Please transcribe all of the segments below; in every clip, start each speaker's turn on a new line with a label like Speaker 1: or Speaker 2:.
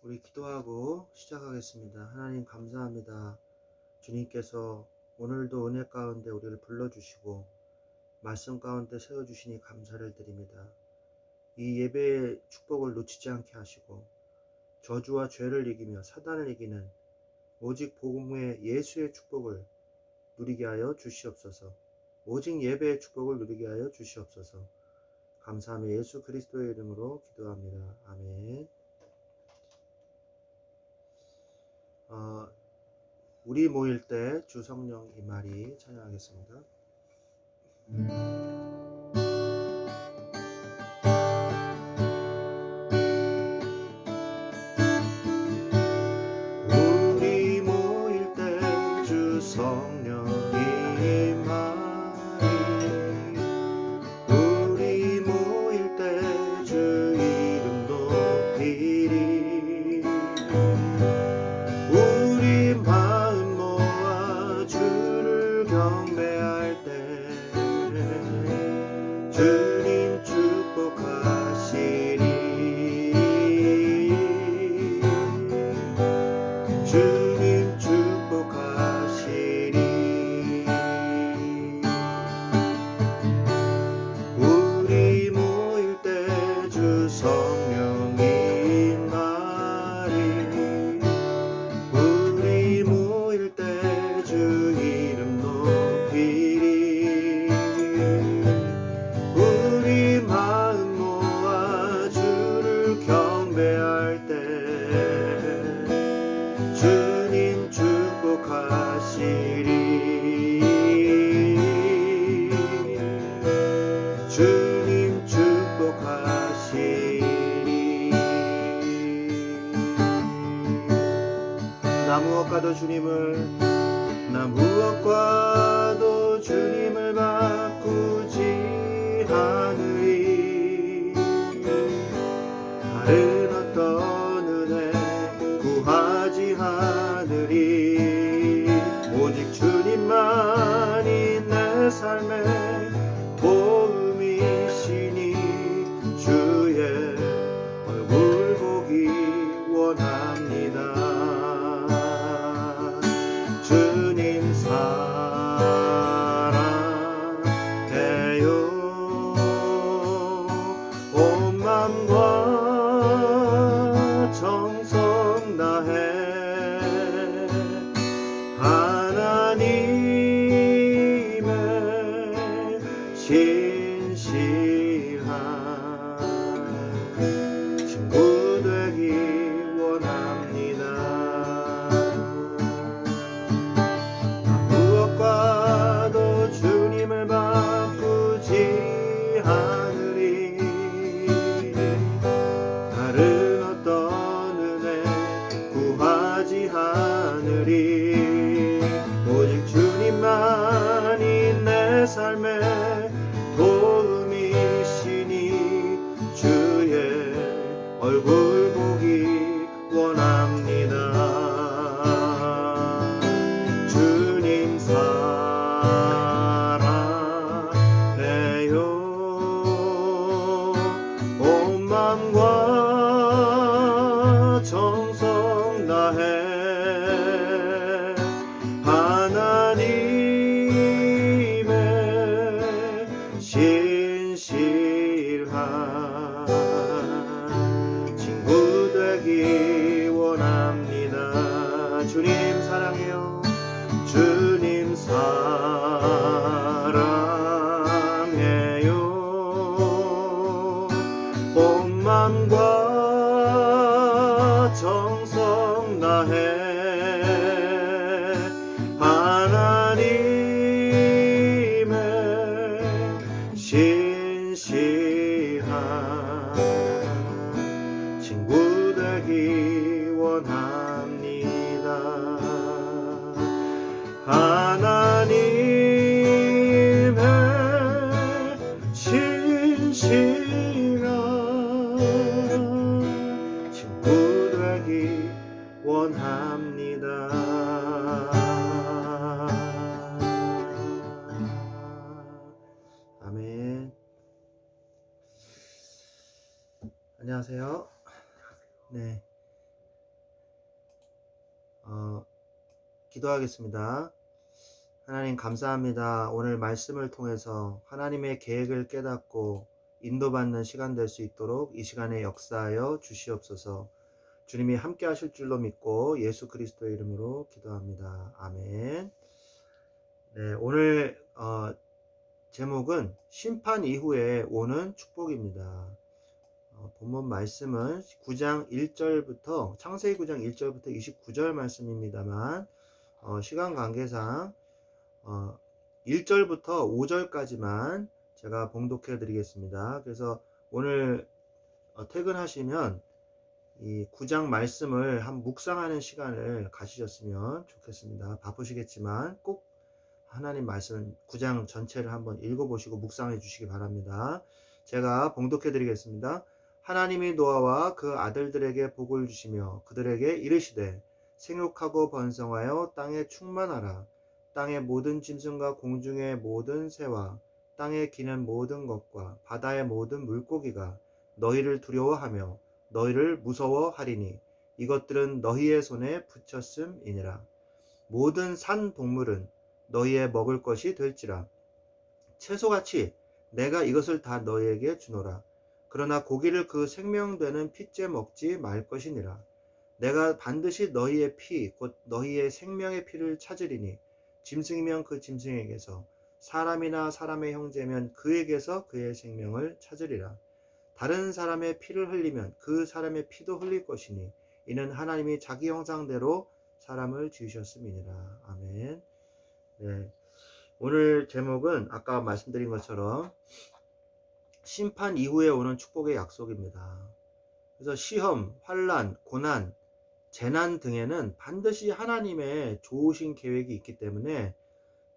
Speaker 1: 우리 기도하고 시작하겠습니다. 하나님 감사합니다. 주님께서 오늘도 은혜 가운데 우리를 불러주시고 말씀 가운데 세워주시니 감사를 드립니다. 이 예배의 축복을 놓치지 않게 하시고 저주와 죄를 이기며 사단을 이기는 오직 복음의 예수의 축복을 누리게 하여 주시옵소서. 오직 예배의 축복을 누리게 하여 주시옵소서. 감사하며 예수 그리스도의 이름으로 기도합니다. 아멘. 우리 모일 때 주 성령 임하리 찬양하겠습니다. 우리 모일 때 주 성령 임하리 우리 모일 때 주 이름 높이리 우리 마음 모아 주를 경배할 때 주님 축복하시리 주님 축복하시리 우리 모일 때 주 성령 임하리 우리 모일 때 주 이름 높이리 우리 마음 모아 주를 경배할 때 주님 축복하시리 주님 축복하시리 나 무엇과도 주님을 바꾸지 않으리 다른 어떤 은혜 구하지 않으리 오직 주님만이 내 삶의 도움이시니 주의 얼굴 보기 원합니다. 주님 사랑해요 온 맘과 정성 다해 하나님의 신실한 친구 되기 원합니다. 무엇과도 주님을 바꾸지 않으리 다른 어떤 은혜 구하지 않으리 오직 주님만이 내 삶의 도움이시니 주의 얼굴 보기 원합니다. 주님 사랑해요 온 맘과 정성 다해 하나님의 신실한 친구 되기 원합니다. 주님 사랑해요 주님 사랑해요 온 맘과 정성 다해 하나님의 신실한 친구 되기 원합니다. 하나님의 신실한 친구 되기 원합니다. 아멘. 안녕하세요. 네. 어, 기도하겠습니다. 하나님 감사합니다. 오늘 말씀을 통해서 하나님의 계획을 깨닫고 인도받는 시간 될 수 있도록 이 시간에 역사하여 주시옵소서. 주님이 함께 하실 줄로 믿고 예수 그리스도의 이름으로 기도합니다. 아멘. 네, 오늘 제목은 심판 이후에 오는 축복입니다. 본문 말씀은 9장 1절부터 창세기 9장 1절부터 29절 말씀입니다만 시간 관계상 1절부터 5절까지만 제가 봉독해 드리겠습니다. 그래서 오늘 퇴근하시면 이 9장 말씀을 한 묵상하는 시간을 가지셨으면 좋겠습니다. 바쁘시겠지만 꼭 하나님 말씀 9장 전체를 한번 읽어보시고 묵상해 주시기 바랍니다. 제가 봉독해 드리겠습니다. 하나님이 노아와 그 아들들에게 복을 주시며 그들에게 이르시되 생육하고 번성하여 땅에 충만하라. 땅의 모든 짐승과 공중의 모든 새와 땅에 기는 모든 것과 바다의 모든 물고기가 너희를 두려워하며 너희를 무서워하리니 이것들은 너희의 손에 붙였음이니라. 모든 산 동물은 너희의 먹을 것이 될지라. 채소같이 내가 이것을 다 너희에게 주노라. 그러나 고기를 그 생명되는 피째 먹지 말 것이니라. 내가 반드시 너희의 피 곧 너희의 생명의 피를 찾으리니 짐승이면 그 짐승에게서 사람이나 사람의 형제면 그에게서 그의 생명을 찾으리라. 다른 사람의 피를 흘리면 그 사람의 피도 흘릴 것이니 이는 하나님이 자기 형상대로 사람을 지으셨음이니라. 아멘. 네, 오늘 제목은 아까 말씀드린 것처럼 심판 이후에 오는 축복의 약속입니다. 그래서 시험, 환난, 고난, 재난 등에는 반드시 하나님의 좋으신 계획이 있기 때문에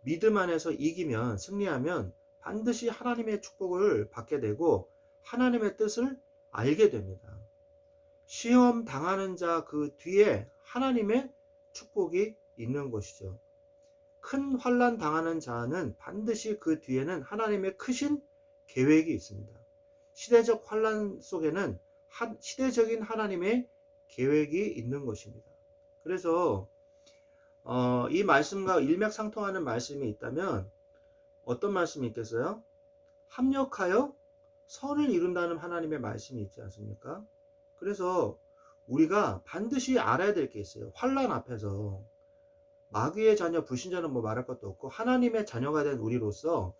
Speaker 1: 믿음 안에서 이기면, 승리하면 반드시 하나님의 축복을 받게 되고 하나님의 뜻을 알게 됩니다. 시험 당하는 자 그 뒤에 하나님의 축복이 있는 것이죠. 큰 환난 당하는 자는 반드시 그 뒤에는 하나님의 크신 계획이 있습니다. 시대적 환난 속에는 시대적인 하나님의 계획이 있는 것입니다. 그래서 이 말씀과 일맥상통하는 말씀이 있다면 어떤 말씀이 있겠어요? 합력하여 선을 이룬다는 하나님의 말씀이 있지 않습니까? 그래서 우리가 반드시 알아야 될 게 있어요. 환난 앞에서 마귀의 자녀, 불신자는 뭐 말할 것도 없고 하나님의 자녀가 된 우리로서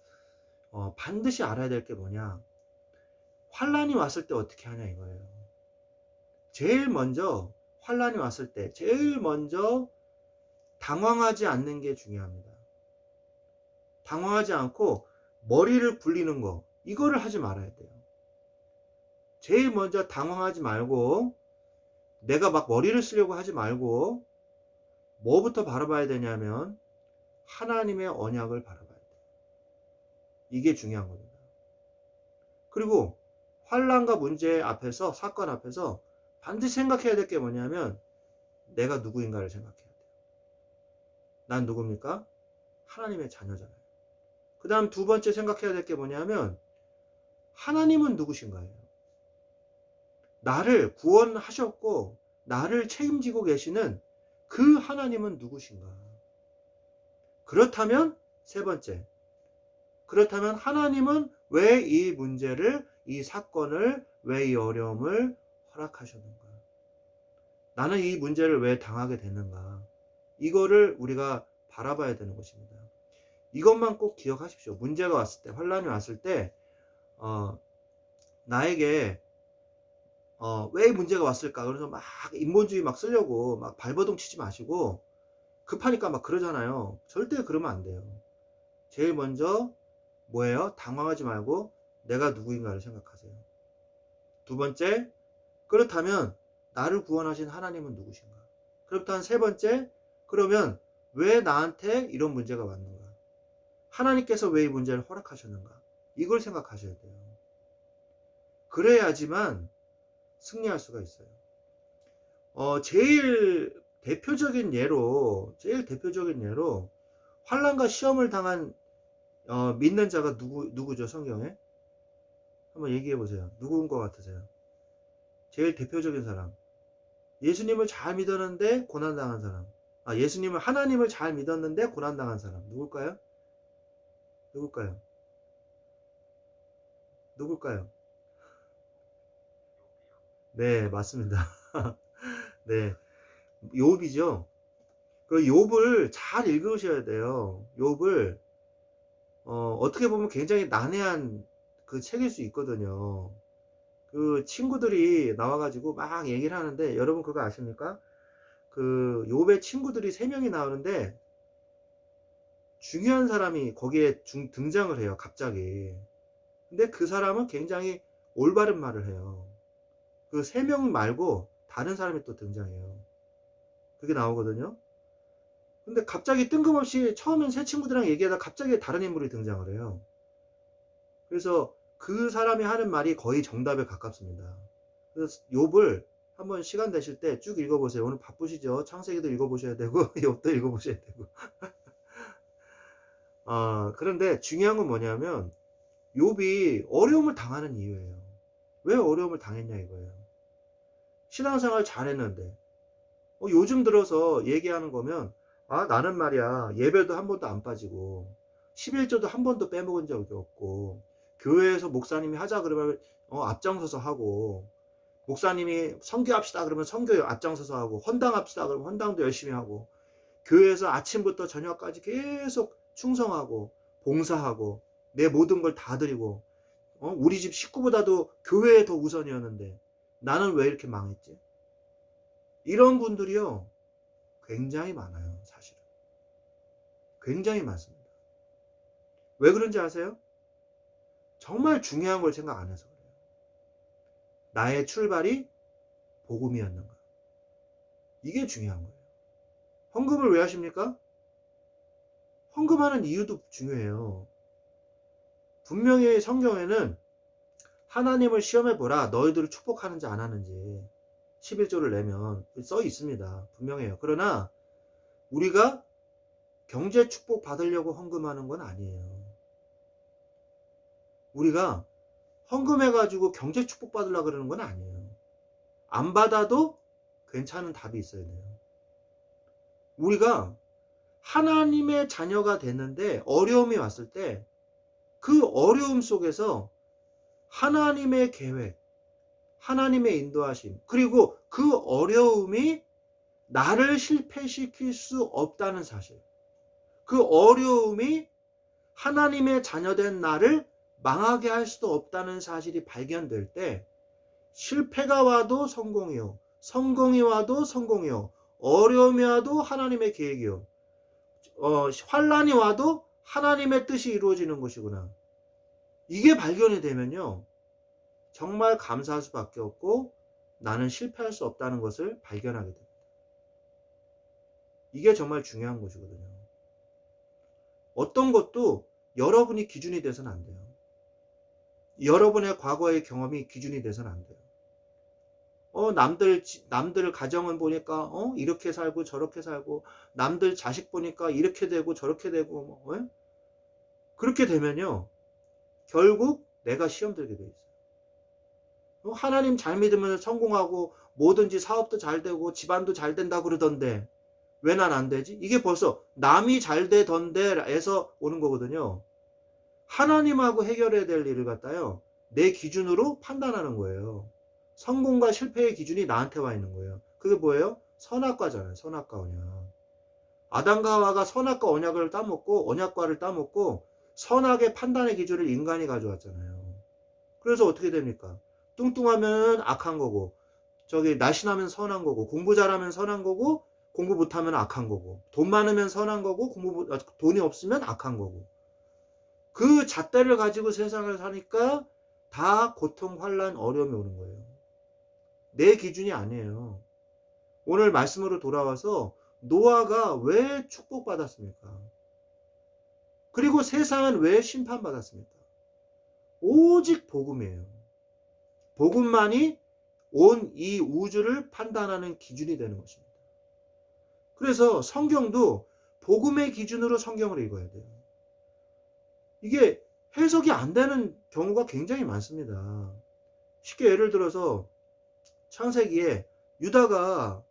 Speaker 1: 반드시 알아야 될 게 뭐냐? 환난이 왔을 때 어떻게 하냐 이거예요. 제일 먼저 환난이 왔을 때 제일 먼저 당황하지 않는 게 중요합니다. 당황하지 않고 머리를 굴리는 거 이거를 하지 말아야 돼요. 제일 먼저 당황하지 말고 내가 막 머리를 쓰려고 하지 말고 뭐부터 바라봐야 되냐면 하나님의 언약을 바라봐야 돼요. 이게 중요한 겁니다. 그리고 환난과 문제 앞에서 사건 앞에서 반드시 생각해야 될 게 뭐냐면 내가 누구인가를 생각해야 돼요. 난 누굽니까? 하나님의 자녀잖아요. 그 다음 두 번째 생각해야 될 게 뭐냐면 하나님은 누구신가요? 나를 구원하셨고 나를 책임지고 계시는 그 하나님은 누구신가? 그렇다면 세 번째, 그렇다면 하나님은 왜 이 문제를, 이 사건을, 왜 이 어려움을 허락하셨는가? 나는 이 문제를 왜 당하게 됐는가? 이거를 우리가 바라봐야 되는 것입니다. 이것만 꼭 기억하십시오. 문제가 왔을 때, 환난이 왔을 때 나에게 왜 문제가 왔을까? 그래서 막 인본주의 막 쓰려고 막 발버둥 치지 마시고 급하니까 막 그러잖아요. 절대 그러면 안 돼요. 제일 먼저 뭐예요? 당황하지 말고 내가 누구인가를 생각하세요. 두 번째, 그렇다면 나를 구원하신 하나님은 누구신가? 그렇다면 세 번째, 그러면 왜 나한테 이런 문제가 왔는가? 하나님께서 왜 이 문제를 허락하셨는가? 이걸 생각하셔야 돼요. 그래야지만 승리할 수가 있어요. 제일 대표적인 예로 환난과 시험을 당한 믿는 자가 누구죠? 성경에? 한번 얘기해 보세요. 누구인 것 같으세요? 제일 대표적인 사람. 예수님을 잘 믿었는데 고난당한 사람. 예수님을 하나님을 잘 믿었는데 고난당한 사람 누굴까요? 누굴까요? 누굴까요? 네, 맞습니다. 네, 욥이죠. 그 욥을 잘 읽으셔야 돼요. 욥을 어떻게 보면 굉장히 난해한 그 책일 수 있거든요. 그 친구들이 나와 가지고 막 얘기를 하는데 여러분 그거 아십니까? 그 욥의 친구들이 3 명이 나오는데 중요한 사람이 거기에 등장을 해요, 갑자기. 근데 그 사람은 굉장히 올바른 말을 해요. 그 3명 말고 다른 사람이 또 등장해요. 그게 나오거든요. 근데 갑자기 뜬금없이 처음엔 새 친구들이랑 얘기하다가 갑자기 다른 인물이 등장을 해요. 그래서 그 사람이 하는 말이 거의 정답에 가깝습니다. 그래서 욥을 한번 시간 되실 때 쭉 읽어보세요. 오늘 바쁘시죠? 창세기도 읽어보셔야 되고 욥도 읽어보셔야 되고. 그런데 중요한 건 뭐냐면 욥이 어려움을 당하는 이유예요. 왜 어려움을 당했냐 이거예요. 신앙생활 잘했는데 요즘 들어서 얘기하는 거면 나는 말이야 예배도 한 번도 안 빠지고 11조도 한 번도 빼먹은 적이 없고 교회에서 목사님이 하자 그러면 앞장서서 하고 목사님이 선교합시다 그러면 선교 앞장서서 하고 헌당합시다 그러면 헌당도 열심히 하고 교회에서 아침부터 저녁까지 계속 충성하고 봉사하고 내 모든 걸 다 드리고 우리 집 식구보다도 교회에 더 우선이었는데 나는 왜 이렇게 망했지? 이런 분들이요 굉장히 많아요. 사실은 굉장히 많습니다. 왜 그런지 아세요? 정말 중요한 걸 생각 안 해서 그래요. 나의 출발이 복음이었는가? 이게 중요한 거예요. 헌금을 왜 하십니까? 헌금하는 이유도 중요해요. 분명히 성경에는 하나님을 시험해 보라 너희들을 축복하는지 안 하는지 11조를 내면 써 있습니다. 분명해요. 그러나 우리가 경제 축복 받으려고 헌금하는 건 아니에요. 우리가 헌금해 가지고 경제 축복 받으려고 그러는 건 아니에요. 안 받아도 괜찮은 답이 있어야 돼요. 우리가 하나님의 자녀가 됐는데 어려움이 왔을 때 그 어려움 속에서 하나님의 계획, 하나님의 인도하심, 그리고 그 어려움이 나를 실패시킬 수 없다는 사실. 그 어려움이 하나님의 자녀된 나를 망하게 할 수도 없다는 사실이 발견될 때 실패가 와도 성공이요. 성공이 와도 성공이요. 어려움이 와도 하나님의 계획이요. 환란이 와도 하나님의 뜻이 이루어지는 것이구나. 이게 발견이 되면요. 정말 감사할 수밖에 없고 나는 실패할 수 없다는 것을 발견하게 됩니다. 이게 정말 중요한 것이거든요. 어떤 것도 여러분이 기준이 돼서는 안 돼요. 여러분의 과거의 경험이 기준이 돼서는 안 돼요. 남들 가정은 보니까 이렇게 살고 저렇게 살고 남들 자식 보니까 이렇게 되고 저렇게 되고 그렇게 되면요. 결국 내가 시험 들게 돼 있어요. 하나님 잘 믿으면 성공하고 뭐든지 사업도 잘 되고 집안도 잘 된다고 그러던데 왜 난 안 되지? 이게 벌써 남이 잘 되던데에서 오는 거거든요. 하나님하고 해결해야 될 일을 갖다요. 내 기준으로 판단하는 거예요. 성공과 실패의 기준이 나한테 와 있는 거예요. 그게 뭐예요? 선악과잖아요. 선악과 언약. 아담과 하와가 선악과 언약을 따먹고 언약과를 따먹고 선악의 판단의 기준을 인간이 가져왔잖아요. 그래서 어떻게 됩니까? 뚱뚱하면 악한 거고 날씬하면 선한 거고 공부 잘하면 선한 거고 공부 못하면 악한 거고 돈 많으면 선한 거고 돈이 없으면 악한 거고 그 잣대를 가지고 세상을 사니까 다 고통, 환란, 어려움이 오는 거예요. 내 기준이 아니에요. 오늘 말씀으로 돌아와서 노아가 왜 축복받았습니까? 그리고 세상은 왜 심판받았습니까? 오직 복음이에요. 복음만이 온 이 우주를 판단하는 기준이 되는 것입니다. 그래서 성경도 복음의 기준으로 성경을 읽어야 돼요. 이게 해석이 안 되는 경우가 굉장히 많습니다. 쉽게 예를 들어서 창세기에 유다가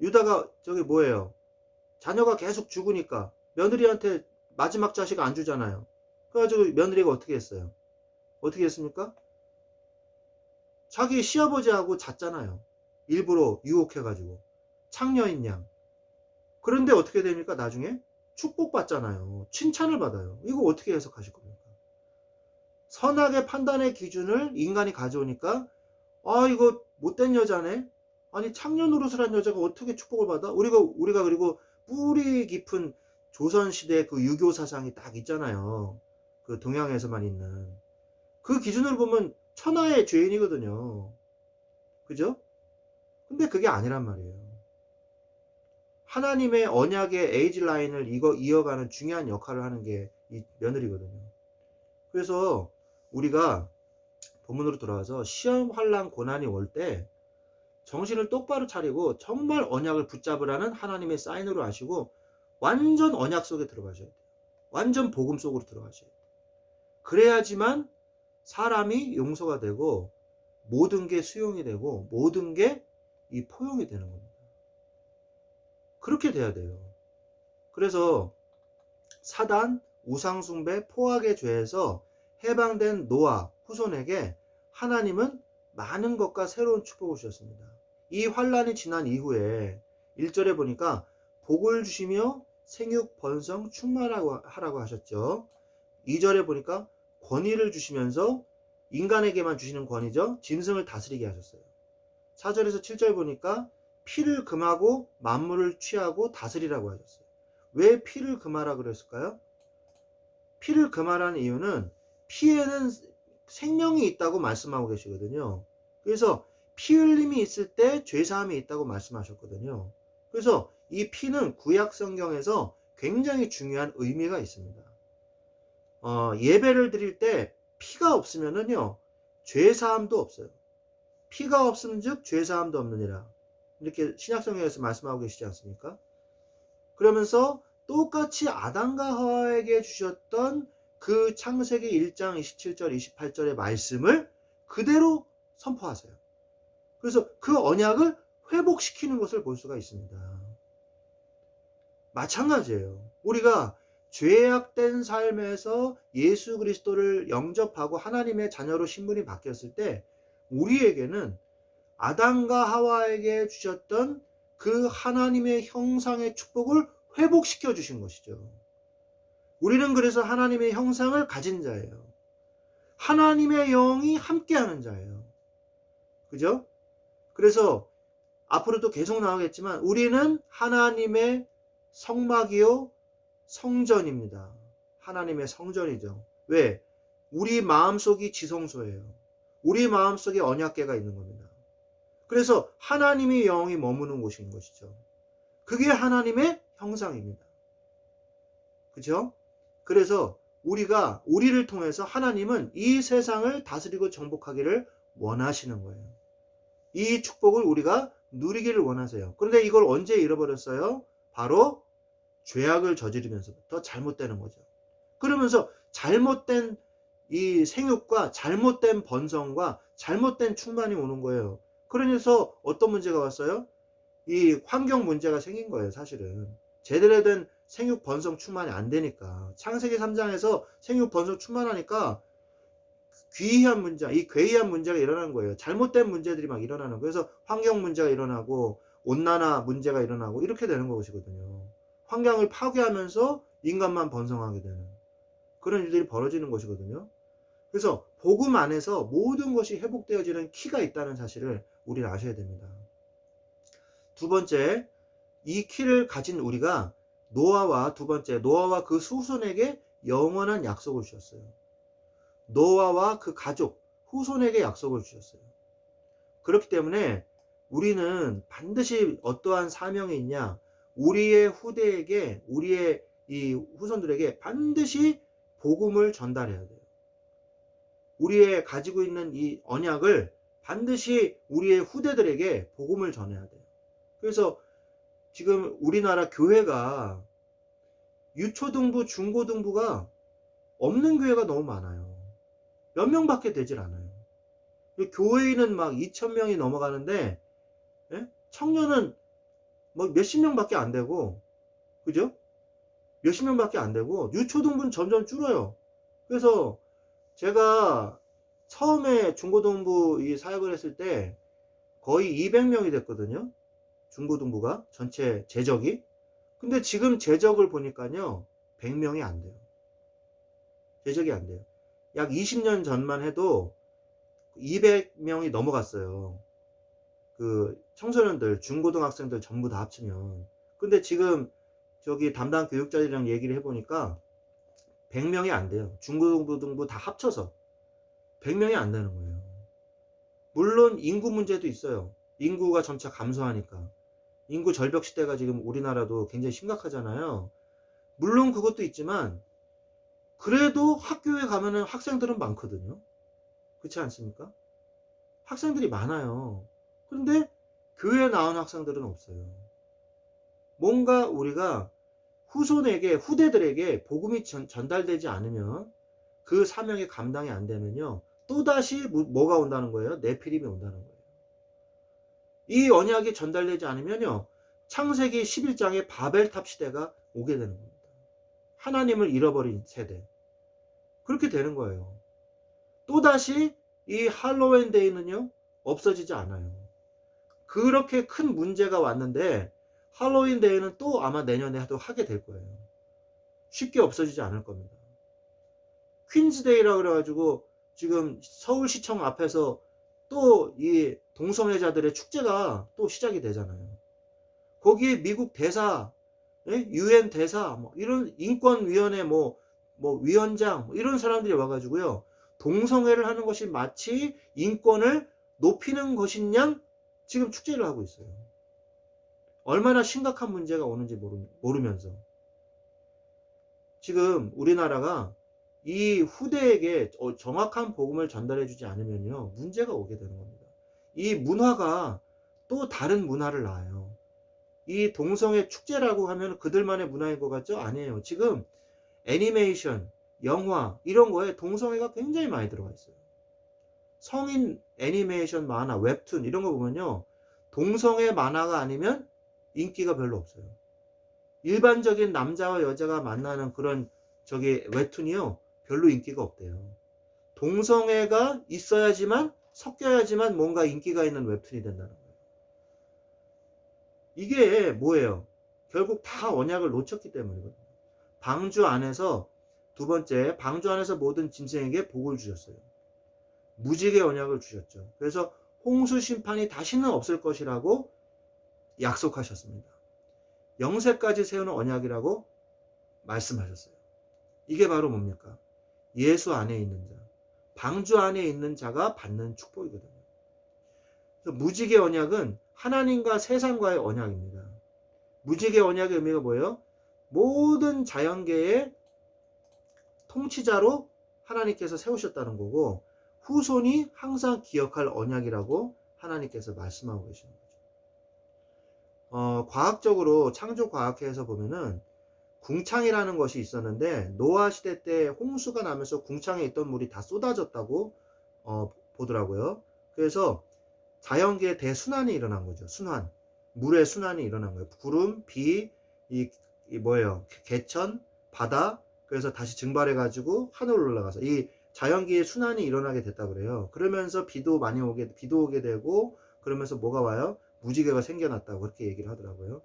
Speaker 1: 유다가 저기 뭐예요? 자녀가 계속 죽으니까 며느리한테 마지막 자식 안 주잖아요. 그래가지고 며느리가 어떻게 했어요? 어떻게 했습니까? 자기 시아버지하고 잤잖아요. 일부러 유혹해가지고. 창녀인 양. 그런데 어떻게 됩니까? 나중에 축복받잖아요. 칭찬을 받아요. 이거 어떻게 해석하실 겁니까? 선악의 판단의 기준을 인간이 가져오니까 아 이거 못된 여자네. 아니 창녀 노릇을 한 여자가 어떻게 축복을 받아? 우리가 그리고 뿌리 깊은 조선시대 그 유교 사상이 딱 있잖아요. 그 동양에서만 있는 그 기준으로 보면 천하의 죄인이거든요. 그죠? 근데 그게 아니란 말이에요. 하나님의 언약의 에이지 라인을 이어가는 중요한 역할을 하는 게 이 며느리거든요. 그래서 우리가 본문으로 돌아와서 시험, 환난, 고난이 올 때 정신을 똑바로 차리고 정말 언약을 붙잡으라는 하나님의 사인으로 하시고 완전 언약 속에 들어가셔야 돼요. 완전 복음 속으로 들어가셔야 돼요. 그래야지만 사람이 용서가 되고 모든 게 수용이 되고 모든 게 이 포용이 되는 겁니다. 그렇게 돼야 돼요. 그래서 사단, 우상숭배, 포악의 죄에서 해방된 노아 후손에게 하나님은 많은 것과 새로운 축복을 주셨습니다. 이 환란이 지난 이후에 1절에 보니까 복을 주시며 생육 번성 충만하라고 하셨죠. 2절에 보니까 권위를 주시면서 인간에게만 주시는 권위죠. 짐승을 다스리게 하셨어요. 4절에서 7절 보니까 피를 금하고 만물을 취하고 다스리라고 하셨어요. 왜 피를 금하라 그랬을까요? 피를 금하라는 이유는 피에는 생명이 있다고 말씀하고 계시거든요. 그래서 피 흘림이 있을 때 죄사함이 있다고 말씀하셨거든요. 그래서 이 피는 구약 성경에서 굉장히 중요한 의미가 있습니다. 예배를 드릴 때 피가 없으면은요 죄사함도 없어요. 피가 없음즉 죄사함도 없느니라. 이렇게 신약성경에서 말씀하고 계시지 않습니까? 그러면서 똑같이 아담과 하와에게 주셨던 그 창세기 1장 27절 28절의 말씀을 그대로 선포하세요. 그래서 그 언약을 회복시키는 것을 볼 수가 있습니다. 마찬가지예요. 우리가 죄악된 삶에서 예수 그리스도를 영접하고 하나님의 자녀로 신분이 바뀌었을 때 우리에게는 아담과 하와에게 주셨던 그 하나님의 형상의 축복을 회복시켜 주신 것이죠. 우리는 그래서 하나님의 형상을 가진 자예요. 하나님의 영이 함께하는 자예요. 그죠? 그래서 앞으로도 계속 나오겠지만 우리는 하나님의 성막이요 성전입니다. 하나님의 성전이죠. 왜? 우리 마음속이 지성소예요. 우리 마음속에 언약궤가 있는 겁니다. 그래서 하나님의 영이 머무는 곳인 것이죠. 그게 하나님의 형상입니다. 그죠? 그래서 우리를 통해서 하나님은 이 세상을 다스리고 정복하기를 원하시는 거예요. 이 축복을 우리가 누리기를 원하세요. 그런데 이걸 언제 잃어버렸어요? 바로 죄악을 저지르면서부터 잘못되는 거죠. 그러면서 잘못된 이 생육과 잘못된 번성과 잘못된 충만이 오는 거예요. 그러면서 어떤 문제가 왔어요? 이 환경 문제가 생긴 거예요, 사실은. 제대로 된 생육 번성 충만이 안 되니까. 창세기 3장에서 생육 번성 충만하니까 귀한 문제, 이 괴이한 문제가 일어나는 거예요. 잘못된 문제들이 막 일어나는 거예요. 그래서 환경 문제가 일어나고 온난화 문제가 일어나고 이렇게 되는 것이거든요. 환경을 파괴하면서 인간만 번성하게 되는 그런 일들이 벌어지는 것이거든요. 그래서 복음 안에서 모든 것이 회복되어지는 키가 있다는 사실을 우리는 아셔야 됩니다. 두 번째, 이 키를 가진 우리가 노아와 그 후손에게 영원한 약속을 주셨어요. 노아와 그 가족, 후손에게 약속을 주셨어요. 그렇기 때문에 우리는 반드시 어떠한 사명이 있냐, 우리의 후대에게, 우리의 이 후손들에게 반드시 복음을 전달해야 돼요. 우리의 가지고 있는 이 언약을 반드시 우리의 후대들에게 복음을 전해야 돼요. 그래서 지금 우리나라 교회가 유초등부, 중고등부가 없는 교회가 너무 많아요. 몇 명밖에 되질 않아요. 교회인은 막 2,000명이 넘어가는데 청년은 뭐 몇십 명밖에 안 되고, 그죠? 몇십 명밖에 안 되고 유초등부는 점점 줄어요. 그래서 제가 처음에 중고등부 이 사역을 했을 때 거의 200명이 됐거든요. 중고등부가 전체 재적이. 근데 지금 재적을 보니까요 100명이 안 돼요. 재적이 안 돼요. 약 20년 전만 해도 200명이 넘어갔어요. 그 청소년들, 중고등학생들 전부 다 합치면. 근데 지금 저기 담당 교육자들이랑 얘기를 해보니까 100명이 안 돼요. 중고등부 다 합쳐서 100명이 안 되는 거예요. 물론 인구 문제도 있어요. 인구가 점차 감소하니까. 인구 절벽 시대가 지금 우리나라도 굉장히 심각하잖아요. 물론 그것도 있지만 그래도 학교에 가면은 학생들은 많거든요. 그렇지 않습니까? 학생들이 많아요. 그런데 교회에 나온 학생들은 없어요. 뭔가 우리가 후손에게, 후대들에게 복음이 전달되지 않으면, 그 사명이 감당이 안 되면요 또다시 뭐가 온다는 거예요? 네피림이 온다는 거예요. 이 언약이 전달되지 않으면요 창세기 11장의 바벨탑 시대가 오게 되는 겁니다. 하나님을 잃어버린 세대. 그렇게 되는 거예요. 또다시 이 할로윈 데이는요 없어지지 않아요. 그렇게 큰 문제가 왔는데 할로윈 데이는 또 아마 내년에도 하게 될 거예요. 쉽게 없어지지 않을 겁니다. 퀸즈데이라 그래가지고 지금 서울시청 앞에서 또 이 동성애자들의 축제가 또 시작이 되잖아요. 거기에 미국 대사, 유엔 대사, 뭐 이런 인권위원회 뭐 위원장 뭐 이런 사람들이 와가지고요 동성애를 하는 것이 마치 인권을 높이는 것인 양 지금 축제를 하고 있어요. 얼마나 심각한 문제가 오는지 모르면서 지금 우리나라가 이 후대에게 정확한 복음을 전달해 주지 않으면요 문제가 오게 되는 겁니다. 이 문화가 또 다른 문화를 낳아요. 이 동성애 축제라고 하면 그들만의 문화인 것 같죠? 아니에요. 지금 애니메이션, 영화 이런 거에 동성애가 굉장히 많이 들어가 있어요. 성인 애니메이션 만화, 웹툰 이런 거 보면요 동성애 만화가 아니면 인기가 별로 없어요. 일반적인 남자와 여자가 만나는 그런 저기 웹툰이요 별로 인기가 없대요. 동성애가 있어야지만, 섞여야지만 뭔가 인기가 있는 웹툰이 된다는 거예요. 이게 뭐예요? 결국 다 언약을 놓쳤기 때문이거든요. 방주 안에서, 두 번째, 방주 안에서 모든 짐승에게 복을 주셨어요. 무지개 언약을 주셨죠. 그래서 홍수 심판이 다시는 없을 것이라고 약속하셨습니다. 영세까지 세우는 언약이라고 말씀하셨어요. 이게 바로 뭡니까? 예수 안에 있는 자, 방주 안에 있는 자가 받는 축복이거든요. 그래서 무지개 언약은 하나님과 세상과의 언약입니다. 무지개 언약의 의미가 뭐예요? 모든 자연계의 통치자로 하나님께서 세우셨다는 거고, 후손이 항상 기억할 언약이라고 하나님께서 말씀하고 계시는 거죠. 과학적으로 창조과학회에서 보면은 궁창이라는 것이 있었는데 노아 시대 때 홍수가 나면서 궁창에 있던 물이 다 쏟아졌다고 보더라고요. 그래서 자연계의 대순환이 일어난 거죠. 순환, 물의 순환이 일어난 거예요. 구름, 비, 이 뭐예요? 개천, 바다. 그래서 다시 증발해 가지고 하늘로 올라가서 이 자연계의 순환이 일어나게 됐다 그래요. 그러면서 비도 오게 되고, 그러면서 뭐가 와요? 무지개가 생겨났다고 그렇게 얘기를 하더라고요.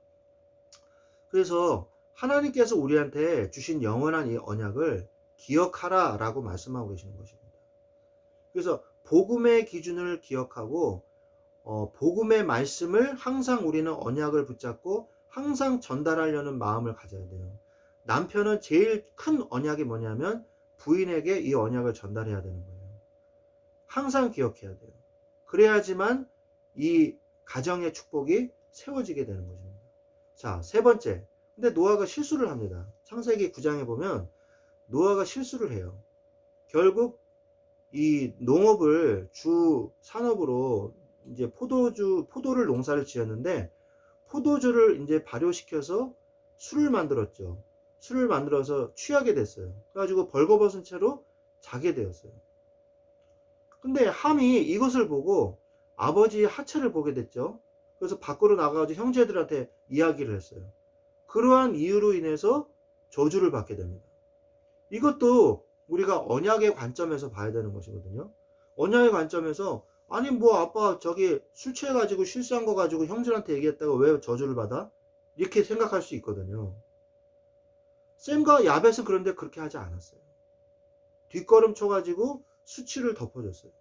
Speaker 1: 그래서 하나님께서 우리한테 주신 영원한 이 언약을 기억하라 라고 말씀하고 계시는 것입니다. 그래서 복음의 기준을 기억하고 복음의 말씀을 항상 우리는 언약을 붙잡고 항상 전달하려는 마음을 가져야 돼요. 남편은 제일 큰 언약이 뭐냐면 부인에게 이 언약을 전달해야 되는 거예요. 항상 기억해야 돼요. 그래야지만 이 가정의 축복이 세워지게 되는 것입니다. 자, 세 번째. 근데 노아가 실수를 합니다. 창세기 9장에 보면 노아가 실수를 해요. 결국 이 농업을 주 산업으로 이제 포도를 농사를 지었는데 포도주를 이제 발효시켜서 술을 만들었죠. 술을 만들어서 취하게 됐어요. 그래가지고 벌거벗은 채로 자게 되었어요. 근데 함이 이것을 보고 아버지의 하체를 보게 됐죠. 그래서 밖으로 나가가지고 형제들한테 이야기를 했어요. 그러한 이유로 인해서 저주를 받게 됩니다. 이것도 우리가 언약의 관점에서 봐야 되는 것이거든요. 언약의 관점에서 아니 뭐 아빠 저기 술 취해가지고 실수한 거 가지고 형들한테 얘기했다가 왜 저주를 받아? 이렇게 생각할 수 있거든요. 샘과 야벳은 그런데 그렇게 하지 않았어요. 뒷걸음 쳐가지고 수치를 덮어줬어요.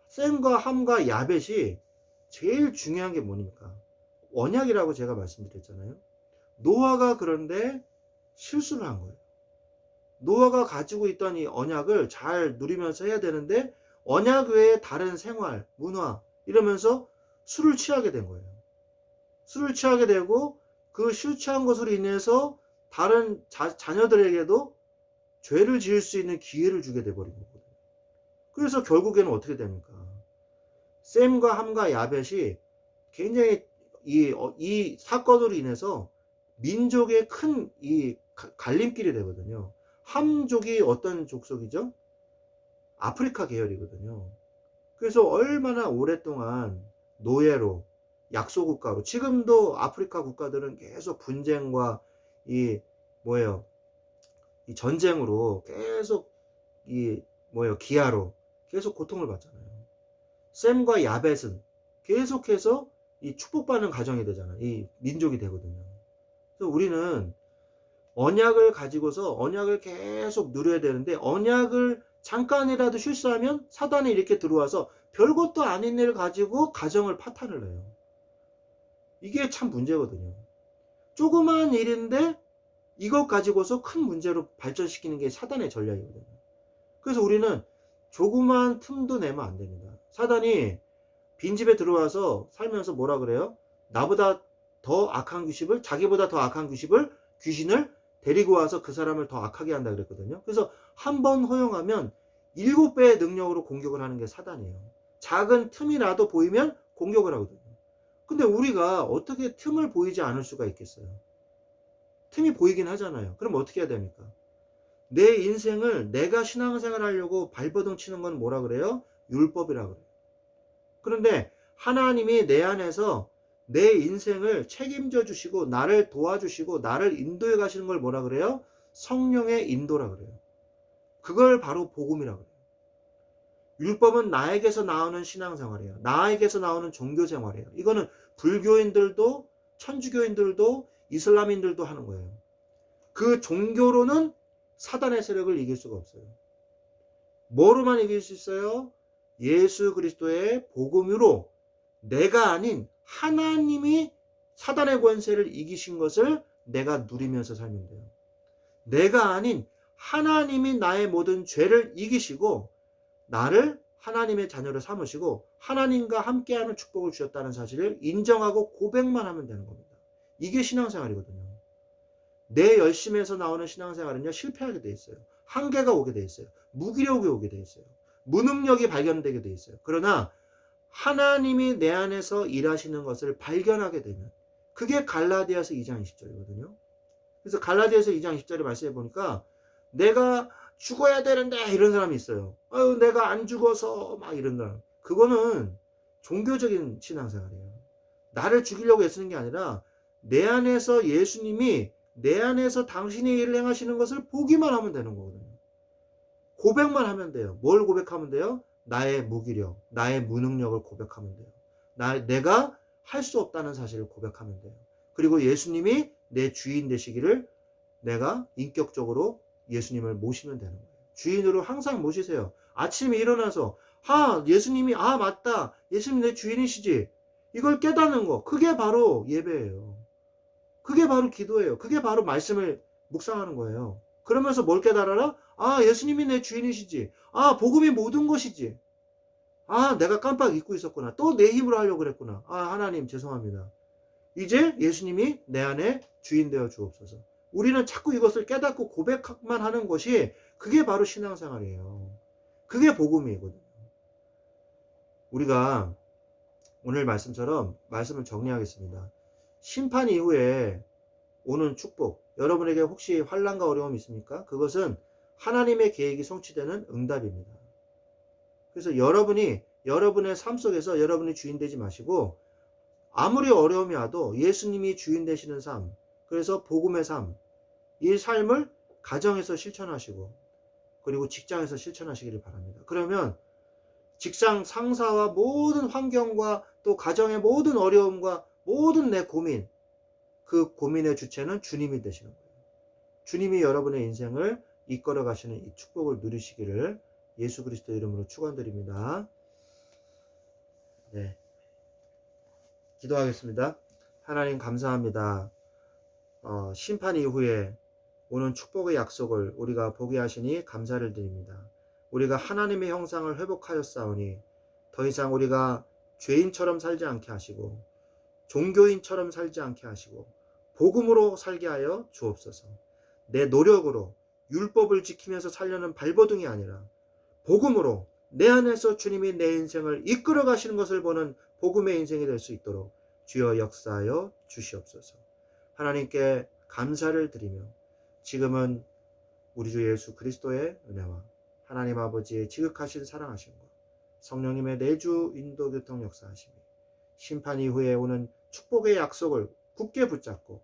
Speaker 1: 샘과 함과 야벳이 제일 중요한 게 뭐입니까? 언약이라고 제가 말씀드렸잖아요. 노아가 그런데 실수를 한 거예요. 노아가 가지고 있던 이 언약을 잘 누리면서 해야 되는데 언약 외에 다른 생활, 문화 이러면서 술을 취하게 된 거예요. 술을 취하게 되고 그 술 취한 것으로 인해서 다른 자녀들에게도 죄를 지을 수 있는 기회를 주게 돼버린 거거든요. 그래서 결국에는 어떻게 됩니까? 셈과 함과 야벳이 굉장히 이 사건으로 인해서 민족의 큰 이 갈림길이 되거든요. 함족이 어떤 족속이죠? 아프리카 계열이거든요. 그래서 얼마나 오랫동안 노예로 약소국가로 지금도 아프리카 국가들은 계속 분쟁과 이 뭐예요? 이 전쟁으로 계속 이 뭐예요? 기아로 계속 고통을 받잖아요. 셈과 야벳은 계속해서 이 축복받는 가정이 되잖아요. 이 민족이 되거든요. 그래서 우리는 언약을 가지고서 언약을 계속 누려야 되는데 언약을 잠깐이라도 실수하면 사단이 이렇게 들어와서 별것도 아닌 일 가지고 가정을 파탄을 내요. 이게 참 문제거든요. 조그만 일인데 이것 가지고서 큰 문제로 발전시키는 게 사단의 전략이거든요. 그래서 우리는 조그만 틈도 내면 안 됩니다. 사단이 빈집에 들어와서 살면서 뭐라 그래요? 나보다 더 악한 귀신을, 자기보다 더 악한 귀신을 데리고 와서 그 사람을 더 악하게 한다 그랬거든요. 그래서 한 번 허용하면 7배의 능력으로 공격을 하는 게 사단이에요. 작은 틈이라도 보이면 공격을 하거든요. 근데 우리가 어떻게 틈을 보이지 않을 수가 있겠어요? 틈이 보이긴 하잖아요. 그럼 어떻게 해야 됩니까? 내 인생을 내가 신앙생활 하려고 발버둥 치는 건 뭐라 그래요? 율법이라 그래요. 그런데 하나님이 내 안에서 내 인생을 책임져 주시고 나를 도와주시고 나를 인도해 가시는 걸 뭐라 그래요? 성령의 인도라 그래요. 그걸 바로 복음이라 그래요. 율법은 나에게서 나오는 신앙생활이에요. 나에게서 나오는 종교생활이에요. 이거는 불교인들도 천주교인들도 이슬람인들도 하는 거예요. 그 종교로는 사단의 세력을 이길 수가 없어요. 뭐로만 이길 수 있어요? 예수 그리스도의 복음으로 내가 아닌 하나님이 사단의 권세를 이기신 것을 내가 누리면서 살면 돼요. 내가 아닌 하나님이 나의 모든 죄를 이기시고 나를 하나님의 자녀로 삼으시고 하나님과 함께하는 축복을 주셨다는 사실을 인정하고 고백만 하면 되는 겁니다. 이게 신앙생활이거든요. 내 열심에서 나오는 신앙생활은요, 실패하게 돼 있어요. 한계가 오게 돼 있어요. 무기력이 오게 돼 있어요. 무능력이 발견되게 돼 있어요. 그러나 하나님이 내 안에서 일하시는 것을 발견하게 되면 그게 갈라디아서 2장 20절이거든요. 그래서 갈라디아서 2장 20절에 말씀해 보니까 내가 죽어야 되는데 이런 사람이 있어요. 아유 내가 안 죽어서 막 이런 사람. 그거는 종교적인 신앙생활이에요. 나를 죽이려고 애쓰는 게 아니라 내 안에서 예수님이 내 안에서 당신의 일을 행하시는 것을 보기만 하면 되는 거거든요. 고백만 하면 돼요. 뭘 고백하면 돼요? 나의 무기력, 나의 무능력을 고백하면 돼요. 내가 할 수 없다는 사실을 고백하면 돼요. 그리고 예수님이 내 주인 되시기를 내가 인격적으로 예수님을 모시면 되는 거예요. 주인으로 항상 모시세요. 아침에 일어나서 예수님이 맞다. 예수님 내 주인이시지. 이걸 깨닫는 거. 그게 바로 예배예요. 그게 바로 기도예요. 그게 바로 말씀을 묵상하는 거예요. 그러면서 뭘 깨달아라? 예수님이 내 주인이시지. 복음이 모든 것이지. 내가 깜빡 잊고 있었구나. 또 내 힘으로 하려고 그랬구나. 하나님 죄송합니다. 이제 예수님이 내 안에 주인 되어 주옵소서. 우리는 자꾸 이것을 깨닫고 고백만 하는 것이 그게 바로 신앙생활이에요. 그게 복음이거든요. 우리가 오늘 말씀처럼 말씀을 정리하겠습니다. 심판 이후에 오는 축복, 여러분에게 혹시 환난과 어려움이 있습니까? 그것은 하나님의 계획이 성취되는 응답입니다. 그래서 여러분이 여러분의 삶 속에서 여러분이 주인 되지 마시고 아무리 어려움이 와도 예수님이 주인 되시는 삶, 그래서 복음의 삶, 이 삶을 가정에서 실천하시고 그리고 직장에서 실천하시기를 바랍니다. 그러면 직장 상사와 모든 환경과 또 가정의 모든 어려움과 모든 내 고민, 그 고민의 주체는 주님이 되시는 거예요. 주님이 여러분의 인생을 이끌어 가시는 이 축복을 누리시기를 예수 그리스도 이름으로 축원드립니다. 네, 기도하겠습니다. 하나님 감사합니다. 심판 이후에 오는 축복의 약속을 우리가 보게 하시니 감사를 드립니다. 우리가 하나님의 형상을 회복하였사오니 더 이상 우리가 죄인처럼 살지 않게 하시고 종교인처럼 살지 않게 하시고 복음으로 살게 하여 주옵소서. 내 노력으로 율법을 지키면서 살려는 발버둥이 아니라 복음으로 내 안에서 주님이 내 인생을 이끌어 가시는 것을 보는 복음의 인생이 될 수 있도록 주여 역사하여 주시옵소서. 하나님께 감사를 드리며 지금은 우리 주 예수 그리스도의 은혜와 하나님 아버지의 지극하신 사랑하심과 성령님의 내주 인도 교통 역사하심이 심판 이후에 오는 축복의 약속을 굳게 붙잡고